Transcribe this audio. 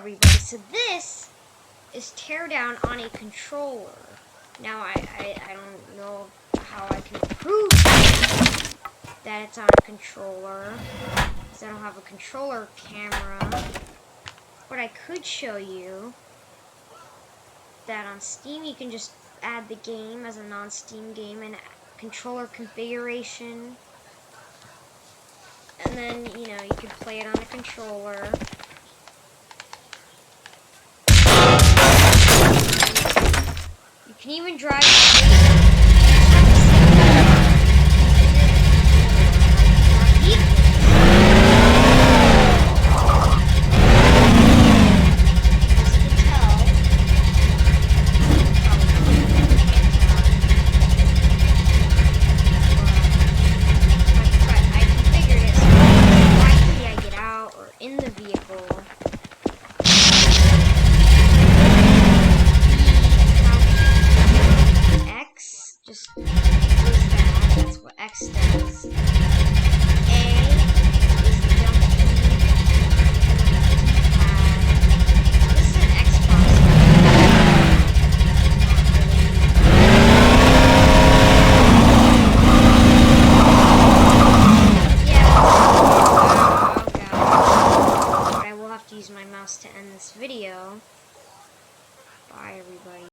everybody, so this is teardown on a controller. Now I don't know how I can prove that it's on a controller, because I don't have a controller camera. But I could show you that on Steam you can just add the game as a non-Steam game and controller configuration. And then, you know, you can play it on a controller. You can even drive. In the vehicle. X just does that. That's what X does. A is the jump key. This is an Xbox. Use my mouse to end this video. Bye, everybody.